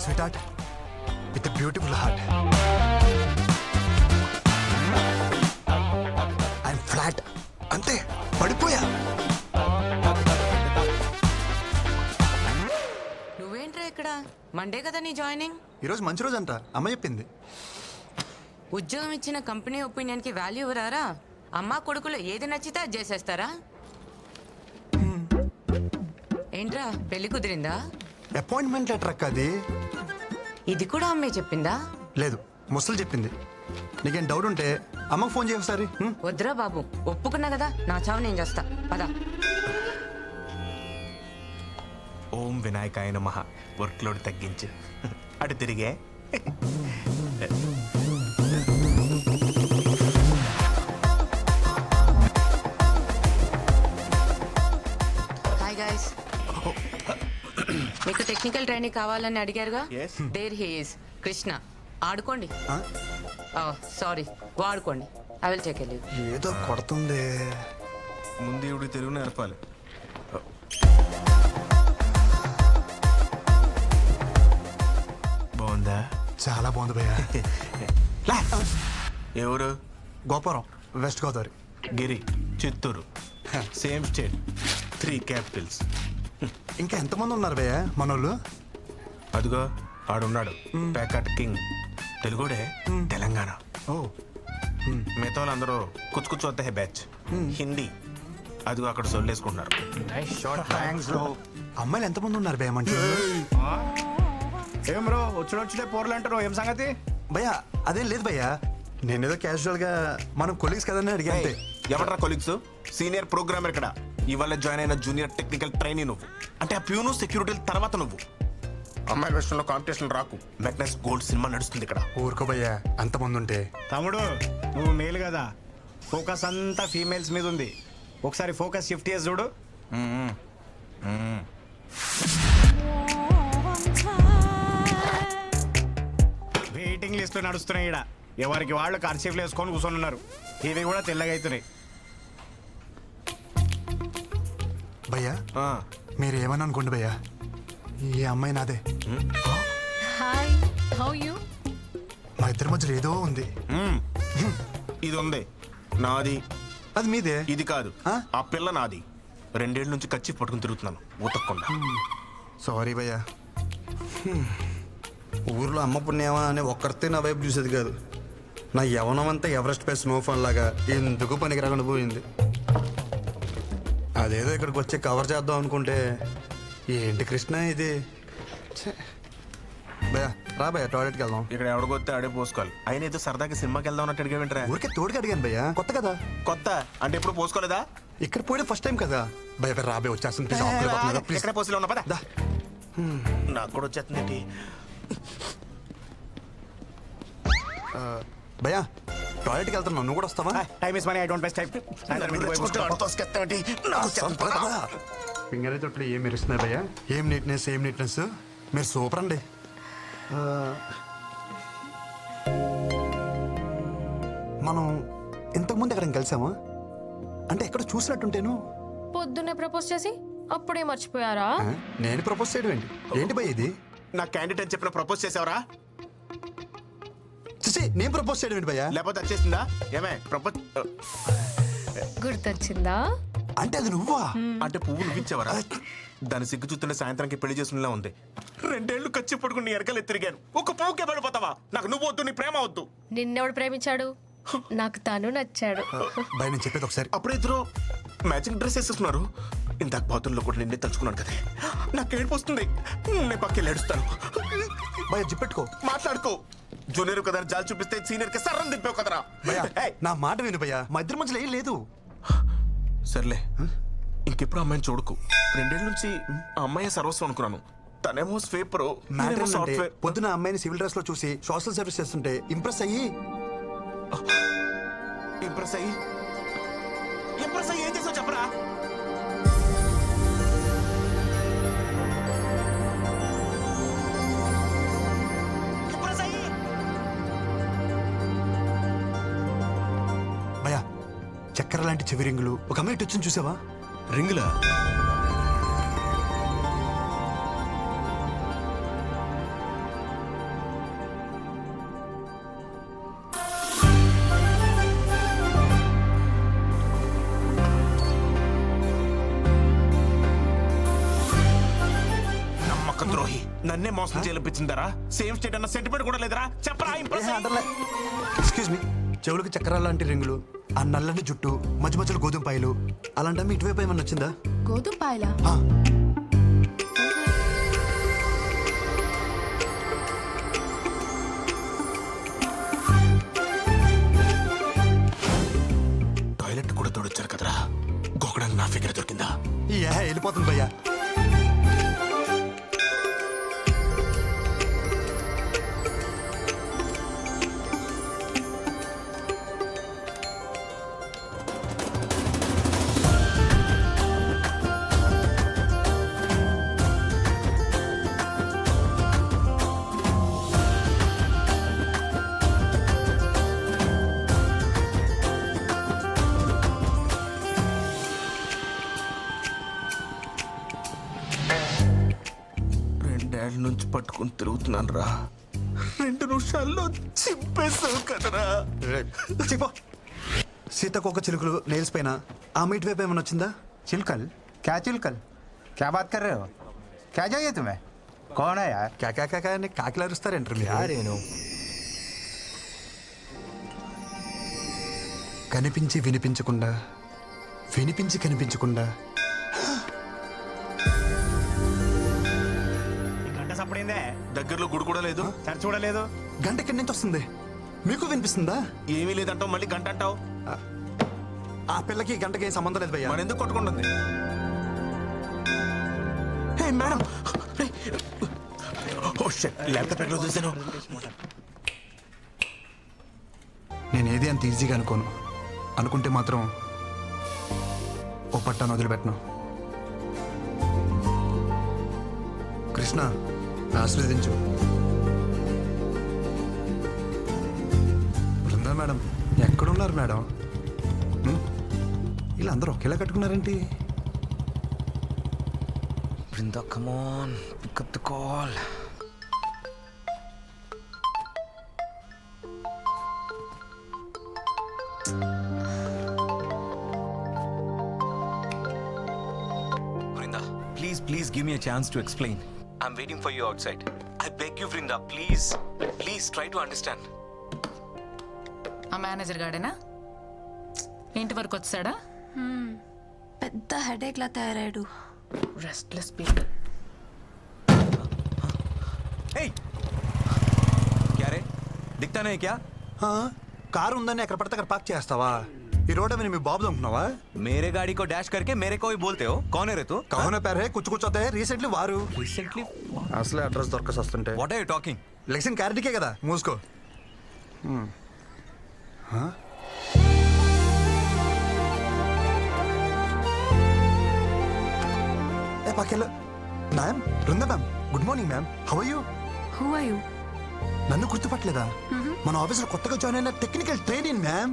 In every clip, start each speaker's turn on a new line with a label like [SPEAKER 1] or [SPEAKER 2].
[SPEAKER 1] Sweet heart with beautiful heart. I'm flat, అంతే, పడిపోయా.
[SPEAKER 2] నువ్వేంట్రా ఇక్కడ? మండే కదా నీ జాయినింగ్.
[SPEAKER 1] ఈరోజు మంచి రోజు అంట, అమ్మ చెప్పింది.
[SPEAKER 2] ఉద్యోగం ఇచ్చిన కంపెనీ ఒపీనియన్కి వాల్యూ ఇవ్వరారా? అమ్మా కొడుకులు ఏది నచ్చితే అది చేసేస్తారా? ఏంట్రా పెళ్లి కుదిరిందా?
[SPEAKER 1] అపాయింట్మెంట్ లెటర్ అక్క అది.
[SPEAKER 2] ఇది కూడా అమ్మే చెప్పిందా?
[SPEAKER 1] లేదు, ముసలు చెప్పింది. నీకేం డౌట్ ఉంటే అమ్మకు ఫోన్ చేయ ఒకసారి.
[SPEAKER 2] వద్దురా బాబు, ఒప్పుకున్నా కదా, నా చావు నేను చేస్తా. పదా.
[SPEAKER 3] ఓం వినాయకాయ నమః. వర్క్ లోడ్ తగ్గించు. అటు తిరిగే.
[SPEAKER 2] Hi guys. మీకు టెక్నికల్ ట్రైనింగ్ కావాలని అడిగారుగా?
[SPEAKER 3] Yes.
[SPEAKER 2] There he is Krishna. ఆడుకోండి. సారీ, వాడుకోండి. I will take leave.
[SPEAKER 1] ఏదో కొడుతుంది.
[SPEAKER 3] ముందు ఇవి తెలుగు నేర్పాలి. బాగుందా?
[SPEAKER 1] చాలా బాగుంది భయ్యా.
[SPEAKER 3] ఎవరు?
[SPEAKER 1] Gopuram, west Godavari.
[SPEAKER 3] Giri, Chittoor. Same state, 3 capitals.
[SPEAKER 1] ఇంకా ఎంతమంది ఉన్నారు భయ్యా మనోళ్ళు?
[SPEAKER 3] అదిగో ఆడున్నాడు, ప్యాకట్ కింగ్. తెలుగుడే, తెలంగాణ.
[SPEAKER 1] ఓ,
[SPEAKER 3] మిగతా వాళ్ళందరూ కుచ్చు కుచ్చు వద్ద బ్యాచ్. హిందీ. అదిగో అక్కడ సొల్లేసుకుంటున్నారు.
[SPEAKER 1] అమ్మాయిలు ఎంతమంది ఉన్నారు భయ్యా మంచి?
[SPEAKER 4] ఏం బ్రో వచ్చుడే పోర్లు అంటారు, ఏం సంగతి?
[SPEAKER 1] భయ్యా అదేం లేదు భయ్యా, నేనేదో క్యాజువల్ గా మనం కొలీగ్స్ కదని అడిగా అంతే.
[SPEAKER 3] ఎవరా కొలీగ్స్? సీనియర్ ప్రోగ్రామర్ ఇక్కడ. ఇవాళ జాయిన్ అయిన జూనియర్ టెక్నికల్ ట్రైనీ నువ్వు. అంటే ఆ ప్యూను సెక్యూరిటీ తర్వాత నువ్వు. అమ్మాయిల విషయంలో కాంపిటీషన్ రాకు. మెగ్నస్ గోల్డ్ సినిమా నడుస్తుంది ఇక్కడ.
[SPEAKER 1] ఊరుకో భయ్యా, అంతమంది ఉంటే.
[SPEAKER 4] తమ్ముడు నువ్వు మేలు కదా, ఫోకస్ అంతా ఫీమేల్స్ మీద ఉంది. ఒకసారి ఫోకస్ షిఫ్ట్ చేసి చూడు. వెయిటింగ్ లిస్ట్ నడుస్తున్నాయి ఇక్కడ. ఎవరికి వాళ్ళు కర్చీఫ్లు వేసుకొని కూర్చొని ఉన్నారు. ఇవి కూడా తెల్లగా అవుతున్నాయి.
[SPEAKER 1] భయ్యా మీరు ఏమని అనుకోండి భయ్యా, ఈ అమ్మాయి నాదే.
[SPEAKER 5] Hi, how you?
[SPEAKER 1] మా ఇద్దరి మధ్యలో ఏదో ఉంది.
[SPEAKER 3] ఇది ఉంది నాది.
[SPEAKER 1] అది మీదే.
[SPEAKER 3] ఇది కాదు, ఆ పిల్ల నాది. 2 ఏళ్ళ నుంచి కచ్చి పట్టుకుని తిరుగుతున్నాను ఊతకుండా.
[SPEAKER 1] సారీ భయ్యా. ఊర్లో అమ్మ పుణ్యమా అని ఒక్కరితే నా వైపు చూసేది కాదు. నా యవనం అంతా ఎవరెస్ట్ పై స్నోఫాన్ లాగా ఎందుకు పనికి రాకుండా పోయింది. అదేదో ఇక్కడికి వచ్చి కవర్ చేద్దాం అనుకుంటే ఏంటి కృష్ణ ఇది. భయ్యా రా భయ్యా, టాయిలెట్కి వెళ్దాం.
[SPEAKER 3] ఇక్కడ ఎవరికొస్తే ఆడే పోసుకోవాలి. ఆయన ఏదో సరదాగా సినిమాకి వెళ్దాం అన్నట్టు అడిగా వింటరా?
[SPEAKER 1] ఊరికే తోడుకి అడిగాను భయ్యా, కొత్త కదా.
[SPEAKER 3] కొత్త అంటే ఎప్పుడు పోసుకోలేదా?
[SPEAKER 1] ఇక్కడ పోయడం ఫస్ట్ టైం కదా భయ్యా. రాబే వచ్చేస్తుంది ప్లీజ్.
[SPEAKER 3] ఎక్కడ పోసిలో ఉన్నా పదా. నాకు కూడా వచ్చేస్తుంది.
[SPEAKER 1] భయ్యా టాయిలెట్కి వెళ్తున్నావు, నువ్వు కూడా వస్తావా?
[SPEAKER 4] Time is money, I don't waste time.
[SPEAKER 1] Finger తొట్లు ఏం మెరుస్తున్నాయి భయ్యా. ఏం నీట్నెస్, ఏం నీట్నెస్. మీరు సూపర్ అండి. మనం ఇంతకుముందు ఎక్కడ కలిసామా? అంటే ఎక్కడ చూసినట్టుంటేను.
[SPEAKER 5] పొద్దున్నే ప్రపోజ్ చేసి అప్పుడే మర్చిపోయారా?
[SPEAKER 1] నేను ప్రపోజ్ చేయడం ఏంటి? ఏంటి భయ్య ఇది?
[SPEAKER 3] నా క్యాండిడేట్ అని చెప్పిన ప్రపోజ్ చేసావరా?
[SPEAKER 1] నేను ప్రపోజ్ చేయడం ఏంటి భయ్యా?
[SPEAKER 3] లేకపోతే వచ్చేసిందా? ఏమే ప్రపోజ్
[SPEAKER 5] గుర్తొచ్చిందా?
[SPEAKER 1] అంటే అది నువ్వా?
[SPEAKER 3] అంటే పువ్వు నువ్విచ్చావరా? దాని సిగ్గు చూస్తుంటే సాయంత్రానికి పెళ్లి చేసుకునేలా ఉంది. 2 ఏళ్ళు ఖర్చు పడుకుని ఎరకలు ఎత్తిరిగాను. ఒక పువ్వుకే పడిపోతావా? నాకు నువ్వు వద్దు, నీ ప్రేమ వద్దు.
[SPEAKER 5] నిన్నెవడు ప్రేమించాడు? నాకు తను నచ్చాడు.
[SPEAKER 1] భయ నేను చెప్పేది ఒకసారి.
[SPEAKER 3] అప్పుడు ఇద్దరు మ్యాచింగ్ డ్రెస్ వేసేస్తున్నారు. ఇందాక బాతుల్లో కూడా నిన్నే తలుచుకున్నాను కదా. నాకు ఏడుపు వస్తుంది. నేను పక్కకి ఏడుస్తాను.
[SPEAKER 1] భయ జిప్పెట్టుకో,
[SPEAKER 3] మాట్లాడుకో. జూనియర్ కదా జాలి చూపిస్తే సీనియర్ కి సర్రం దింపావు కదరా.
[SPEAKER 1] నా మాట విను భయ్యా, మా ఇద్దరి మధ్యలో ఏం లేదు.
[SPEAKER 3] సర్లే, ఇంకెప్పుడు అమ్మాయిని చూడకు. 2 ఏళ్ళ నుంచి ఆ అమ్మాయి సర్వస్వం అనుకున్నాను. తనేమో స్వీపర్, సాఫ్ట్వేర్.
[SPEAKER 1] పొద్దున అమ్మాయిని సివిల్ డ్రెస్ లో చూసి సోషల్ సర్వీస్ చేస్తుంటే ఇంప్రెస్ అయ్యి
[SPEAKER 3] ఏం చేసావు చెప్పరా?
[SPEAKER 1] భయ్యా చక్కెర లాంటి చెవి రింగులు ఒక అమ్మాయి ఇటు వచ్చింది చూసావా?
[SPEAKER 3] రింగులా? నన్నే మోసం చేయాలనిపించిందరా? సేమ్ స్టేట్ అన్న సెంటిమెంట్ కూడా లేదరా? చెప్పరా ఇంప్రెస్ అయ్యి.
[SPEAKER 1] ఎక్స్క్యూజ్ మీ, చెవులకు చక్రాల లాంటి రింగులు, ఆ నల్లని జుట్టు, మధ్య మధ్యలో గోధుమ పాయలు, అలాంటి ఇటువైపు ఏమన్నా వచ్చిందా?
[SPEAKER 5] గోధుమ పాయలా?
[SPEAKER 1] ఆ,
[SPEAKER 3] టాయిలెట్ కూడా తోడొచ్చారు కదరా, గోకడానికి నా ఫిగర్ దొరికిందా?
[SPEAKER 1] వెళ్ళిపోతుంది భయ్యా.
[SPEAKER 3] రెండేళ్ల నుంచి పట్టుకుని తిరుగుతున్నాను రా, 2 నిమిషాల్లో చింపేసావు కదరా.
[SPEAKER 1] చెప్పో. సీతకొక చిలుకలు నెయిల్స్ పైన ఆ మీట్ వైపు ఏమన్నా వచ్చిందా?
[SPEAKER 6] चिलकल? क्या चिलकल? क्या बात कर रहे हो? क्या चाहिए तुम्हें? कौन है यार?
[SPEAKER 1] కాకా అని కాకిలా అరుస్తారేంటారు మీరు? కనిపించి వినిపించకుండా, వినిపించి కనిపించకుండా.
[SPEAKER 4] ఈ గంట సప్పుడైందే,
[SPEAKER 3] దగ్గరలో గుడి కూడా లేదు,
[SPEAKER 4] సరి చూడలేదు.
[SPEAKER 1] గంట ఎక్కడి నుంచి వస్తుంది? మీకు వినిపిస్తుందా?
[SPEAKER 3] ఏమీ లేదంటావు, మళ్ళీ గంట అంటావు.
[SPEAKER 1] ఆ పిల్లకి గంటకి ఏం సంబంధం లేదు భయ్యా.
[SPEAKER 3] మన ఎందుకు కొట్టుకుంటుంది? హే మేడం, ఓ షిట్, ల్యాప్టాప్ ఎక్కడ చూసాను?
[SPEAKER 1] నేను ఏది అంత ఈజీగా అనుకోను. అనుకుంటే మాత్రం ఓ పట్టాను వదిలిపెట్టను. కృష్ణ, ఆశీర్వదించు. బృందా మేడం ఎక్కడున్నారు మేడం? ఇలా అందరూ ఒకేలా కట్టుకున్నారేంటి?
[SPEAKER 7] Brinda, come on, pick up the call. Brinda, please give me a chance to explain. I'm waiting for you outside. I beg you, Brinda, please try to understand.
[SPEAKER 8] ఆ మేనేజర్ గాడేనా? ఇంటి వరకు వచ్చాడా?
[SPEAKER 5] పెద్ద హెడేక్ లా తయారాడు.
[SPEAKER 8] Restless people.
[SPEAKER 7] Hey! क्या रे? दिखता नहीं क्या?
[SPEAKER 1] కారు ఉందని ఎక్కడ పడితే అక్కడ పార్క్ చేస్తావా? ఈ రోడ్ మీద మీ బాబు అనుకున్నావా?
[SPEAKER 7] मेरे गाड़ी को डैश करके मेरे को ही बोलते हो? कौन है रे तू?
[SPEAKER 1] కౌన పేరే కూర్చోతే రీసెంట్లీ వారు
[SPEAKER 7] Recently?
[SPEAKER 1] అసలే అడ్రస్ దొరకసి వస్తుంటే
[SPEAKER 7] What are you talking?
[SPEAKER 1] లెక్సిన్ క్యారెట్కే కదా, మూసుకో. ఏ పక్కెళ్ళు. Ma'am, Brinda ma'am, good morning ma'am. How are you?
[SPEAKER 5] Who are you?
[SPEAKER 1] నన్ను గుర్తుపట్టలేదా? మన ఆఫీసులో కొత్తగా జాయిన్ అయిన టెక్నికల్ ట్రైనింగ్ మ్యామ్.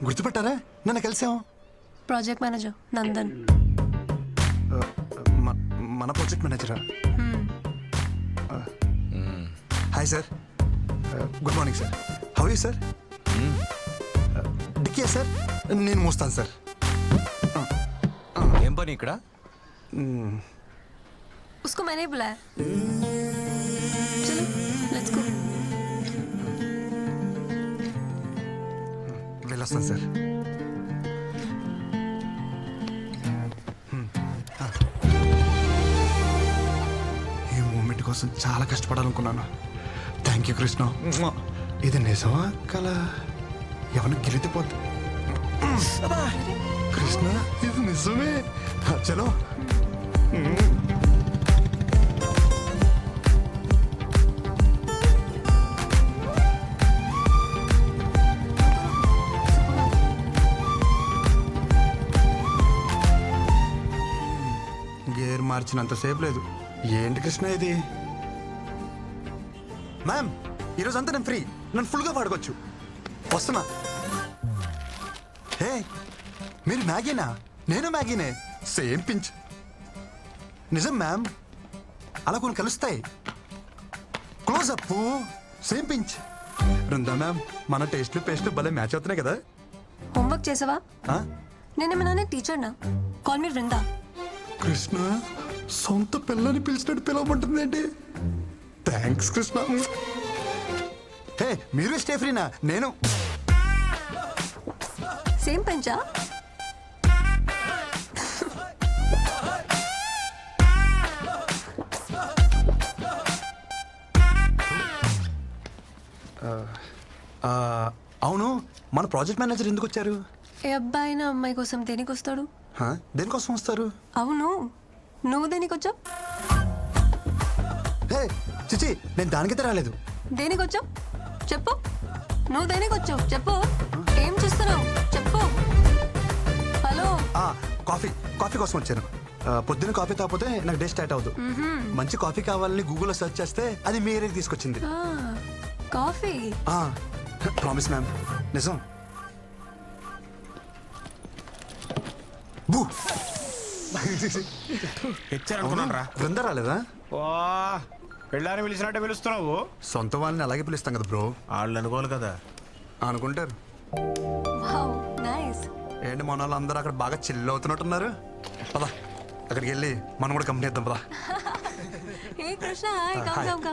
[SPEAKER 1] గుర్తుపట్టారా? నన్ను కలిసాం.
[SPEAKER 5] Project manager Nandan.
[SPEAKER 1] మన ప్రాజెక్ట్ మేనేజరా? Hi sir, good morning sir. How you sir? డిక్కియా సార్, నేను మోస్తాను సార్.
[SPEAKER 7] ఏం పని ఇక్కడ?
[SPEAKER 5] उसको मैंने ही बुलाया. चलो लेट्स गो.
[SPEAKER 1] వెళ్ళొస్తాను సార్. ఈ మూమెంట్ కోసం చాలా కష్టపడాలనుకున్నాను. Thank you Krishna. ఇది నిజమా కల? ఎవరిని గెలితిపోద్దు. కృష్ణ, ఇది నిజమే. చలో. గేర్ మార్చినంతసేపు లేదు. ఏంటి కృష్ణ ఇది? మ్యామ్, ఈరోజు అంతా నేను ఫ్రీ. నన్ను ఫుల్గా వాడుకోవచ్చు. వస్తున్నా. హే, మీరు మ్యాగీనా? నేను మ్యాగీనే. Same pinch. నిజం మ్యామ్, అలా కొన్ని కలుస్తాయి. Closeup, same pinch. Brinda ma'am, మన టేస్ట్లు పేస్ట్లు భలే మ్యాచ్ అవుతున్నాయి కదా?
[SPEAKER 5] होमवर्क చేసావా?
[SPEAKER 1] ఆ?
[SPEAKER 5] నేనేమన్నా టీచర్ నా? Call me Vrinda.
[SPEAKER 1] కృష్ణ, సొంత పిల్లని పిలిచినట్టు పిలవమంటుంది ఏంటి? థ్యాంక్స్ కృష్ణ. హే మీరు స్టే ఫ్రీనా? నేను
[SPEAKER 9] సేమ్ పంచా?
[SPEAKER 1] అవును, మన ప్రాజెక్ట్ మేనేజర్ ఎందుకు వచ్చారు?
[SPEAKER 9] ఏ అబ్బాయి నా అమ్మాయి కోసం దేనికి వస్తాడు?
[SPEAKER 1] హా? దేనికోసం వస్తారు?
[SPEAKER 9] అవును, నువ్వు దేనికి వచ్చావు?
[SPEAKER 1] హే చిచి, నేను దానికైతే రాలేదు.
[SPEAKER 9] దేనికి వచ్చావు చెప్పు. నువ్వు దేనికి వచ్చావు చెప్పు. ఏం చేస్తున్నావు చెప్పు. హలో.
[SPEAKER 1] కాఫీ కాఫీ కోసం వచ్చాను. పొద్దున్న కాఫీ తాగిపోతే నాకు డే స్టార్ట్ అవ్వదు. మంచి కాఫీ కావాలని గూగుల్లో సెర్చ్ చేస్తే అది మీ ఏరియాకి తీసుకొచ్చింది.
[SPEAKER 9] కాఫీ.
[SPEAKER 1] ప్రామిస్ మ్యామ్, నిజం. బూ
[SPEAKER 3] తెచ్చారనుకున్నాను రా.
[SPEAKER 1] బృంద రాలేదా?
[SPEAKER 4] ఓ పెళ్ళాన్ని పిలిచినట్టే పిలుస్తున్నావు.
[SPEAKER 1] సొంత వాళ్ళని అలాగే పిలుస్తాం కదా బ్రో.
[SPEAKER 3] వాళ్ళు అనుకోవాలి కదా.
[SPEAKER 1] అనుకుంటారు.
[SPEAKER 9] Wow nice.
[SPEAKER 1] ఏంటి మన వాళ్ళు అందరూ అక్కడ బాగా చిల్ అవుతున్నట్టున్నారు. పదా అక్కడికి వెళ్ళి మనం కూడా కంపెనీ ఇద్దాం పదా.
[SPEAKER 9] ఏ Krishna hi. Come come come.